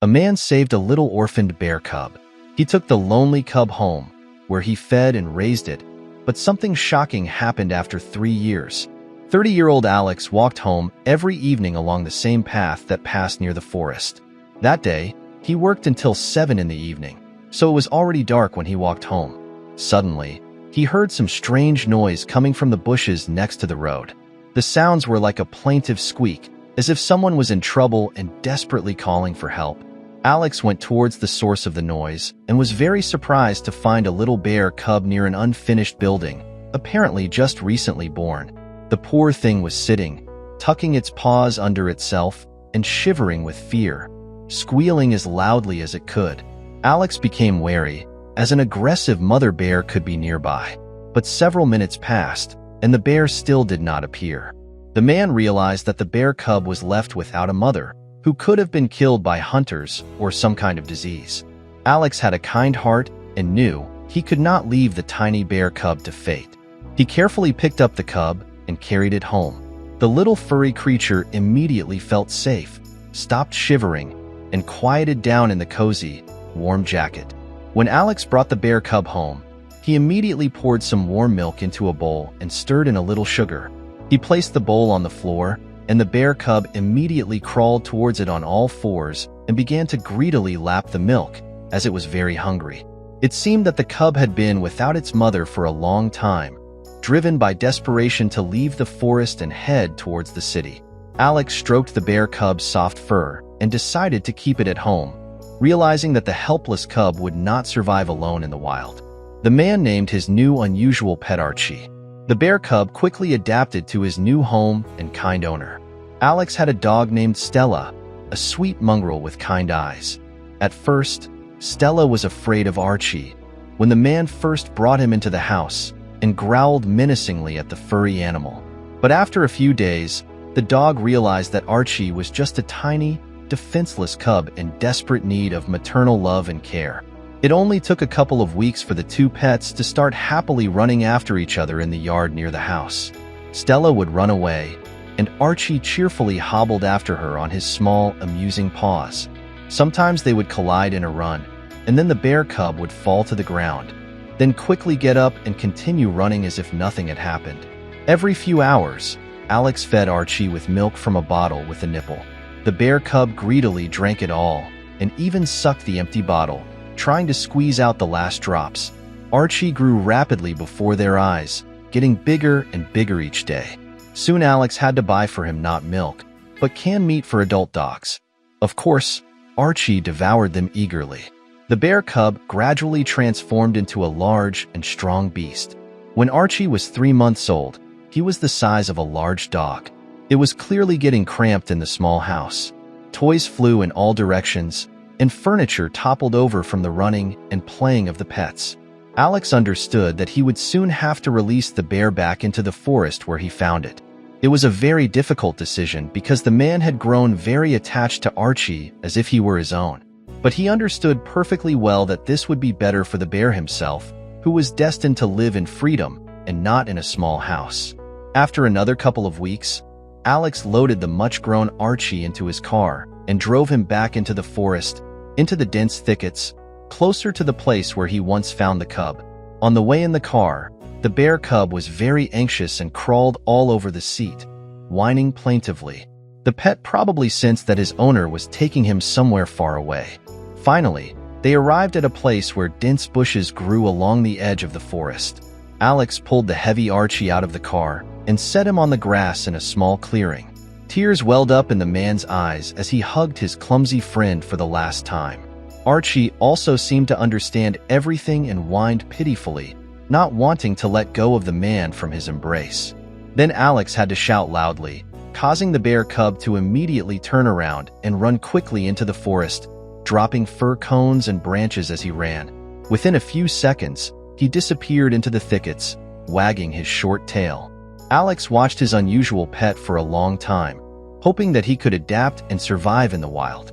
A man saved a little orphaned bear cub. He took the lonely cub home, where he fed and raised it, but something shocking happened after 3 years. 30-year-old Alex walked home every evening along the same path that passed near the forest. That day, he worked until 7 in the evening, so it was already dark when he walked home. Suddenly, he heard some strange noise coming from the bushes next to the road. The sounds were like a plaintive squeak, as if someone was in trouble and desperately calling for help. Alex went towards the source of the noise and was very surprised to find a little bear cub near an unfinished building, apparently just recently born. The poor thing was sitting, tucking its paws under itself and shivering with fear, squealing as loudly as it could. Alex became wary, as an aggressive mother bear could be nearby. But several minutes passed, and the bear still did not appear. The man realized that the bear cub was left without a mother, who could have been killed by hunters or some kind of disease. Alex had a kind heart and knew he could not leave the tiny bear cub to fate. He carefully picked up the cub and carried it home. The little furry creature immediately felt safe, stopped shivering, and quieted down in the cozy, warm jacket. When Alex brought the bear cub home, he immediately poured some warm milk into a bowl and stirred in a little sugar. He placed the bowl on the floor, and the bear cub immediately crawled towards it on all fours and began to greedily lap the milk, as it was very hungry. It seemed that the cub had been without its mother for a long time, driven by desperation to leave the forest and head towards the city. Alex stroked the bear cub's soft fur and decided to keep it at home, realizing that the helpless cub would not survive alone in the wild. The man named his new unusual pet Archie. The bear cub quickly adapted to his new home and kind owner. Alex had a dog named Stella, a sweet mongrel with kind eyes. At first, Stella was afraid of Archie when the man first brought him into the house and growled menacingly at the furry animal. But after a few days, the dog realized that Archie was just a tiny, defenseless cub in desperate need of maternal love and care. It only took a couple of weeks for the two pets to start happily running after each other in the yard near the house. Stella would run away, and Archie cheerfully hobbled after her on his small, amusing paws. Sometimes they would collide in a run, and then the bear cub would fall to the ground, then quickly get up and continue running as if nothing had happened. Every few hours, Alex fed Archie with milk from a bottle with a nipple. The bear cub greedily drank it all, and even sucked the empty bottle, trying to squeeze out the last drops. Archie grew rapidly before their eyes, getting bigger and bigger each day. Soon Alex had to buy for him not milk, but canned meat for adult dogs. Of course, Archie devoured them eagerly. The bear cub gradually transformed into a large and strong beast. When Archie was 3 months old, he was the size of a large dog. It was clearly getting cramped in the small house. Toys flew in all directions, and furniture toppled over from the running and playing of the pets. Alex understood that he would soon have to release the bear back into the forest where he found it. It was a very difficult decision because the man had grown very attached to Archie as if he were his own. But he understood perfectly well that this would be better for the bear himself, who was destined to live in freedom and not in a small house. After another couple of weeks, Alex loaded the much-grown Archie into his car and drove him back into the forest, into the dense thickets, closer to the place where he once found the cub. On the way in the car, the bear cub was very anxious and crawled all over the seat, whining plaintively. The pet probably sensed that his owner was taking him somewhere far away. Finally, they arrived at a place where dense bushes grew along the edge of the forest. Alex pulled the heavy Archie out of the car and set him on the grass in a small clearing. Tears welled up in the man's eyes as he hugged his clumsy friend for the last time. Archie also seemed to understand everything and whined pitifully, not wanting to let go of the man from his embrace. Then Alex had to shout loudly, causing the bear cub to immediately turn around and run quickly into the forest, dropping fir cones and branches as he ran. Within a few seconds, he disappeared into the thickets, wagging his short tail. Alex watched his unusual pet for a long time, hoping that he could adapt and survive in the wild.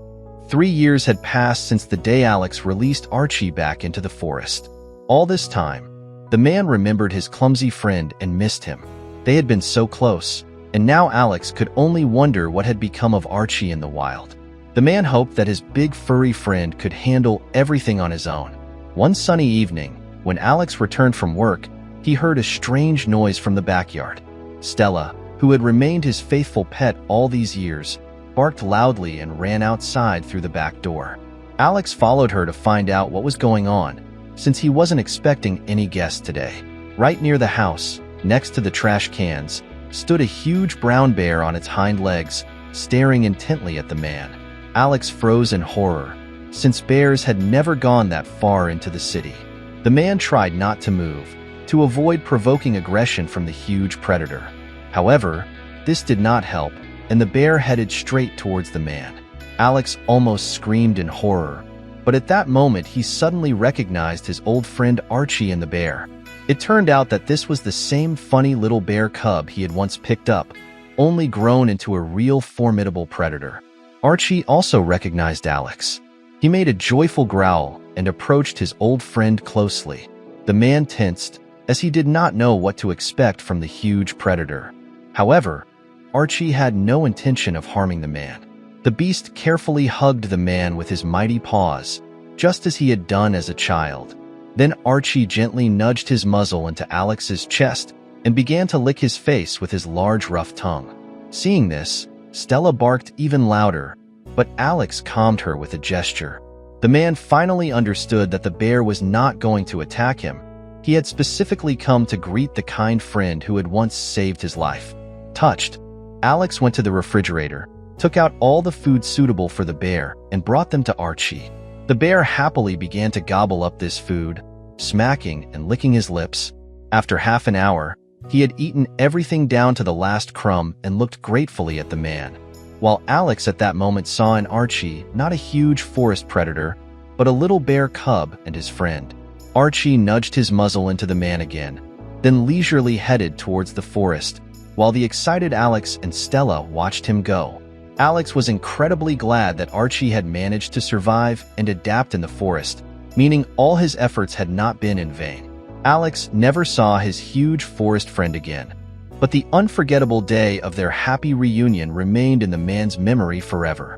3 years had passed since the day Alex released Archie back into the forest. All this time, the man remembered his clumsy friend and missed him. They had been so close, and now Alex could only wonder what had become of Archie in the wild. The man hoped that his big furry friend could handle everything on his own. One sunny evening, when Alex returned from work, he heard a strange noise from the backyard. Stella, who had remained his faithful pet all these years, barked loudly and ran outside through the back door. Alex followed her to find out what was going on, since he wasn't expecting any guests today. Right near the house, next to the trash cans, stood a huge brown bear on its hind legs, staring intently at the man. Alex froze in horror, since bears had never gone that far into the city. The man tried not to move, to avoid provoking aggression from the huge predator. However, this did not help, and the bear headed straight towards the man. Alex almost screamed in horror, but at that moment he suddenly recognized his old friend Archie in the bear. It turned out that this was the same funny little bear cub he had once picked up, only grown into a real formidable predator. Archie also recognized Alex. He made a joyful growl and approached his old friend closely. The man tensed, as he did not know what to expect from the huge predator. However, Archie had no intention of harming the man. The beast carefully hugged the man with his mighty paws, just as he had done as a child. Then Archie gently nudged his muzzle into Alex's chest and began to lick his face with his large, rough tongue. Seeing this, Stella barked even louder, but Alex calmed her with a gesture. The man finally understood that the bear was not going to attack him. He had specifically come to greet the kind friend who had once saved his life. Touched, Alex went to the refrigerator, took out all the food suitable for the bear, and brought them to Archie. The bear happily began to gobble up this food, smacking and licking his lips. After half an hour, he had eaten everything down to the last crumb and looked gratefully at the man. While Alex at that moment saw in Archie not a huge forest predator, but a little bear cub and his friend. Archie nudged his muzzle into the man again, then leisurely headed towards the forest, while the excited Alex and Stella watched him go. Alex was incredibly glad that Archie had managed to survive and adapt in the forest, meaning all his efforts had not been in vain. Alex never saw his huge forest friend again, but the unforgettable day of their happy reunion remained in the man's memory forever.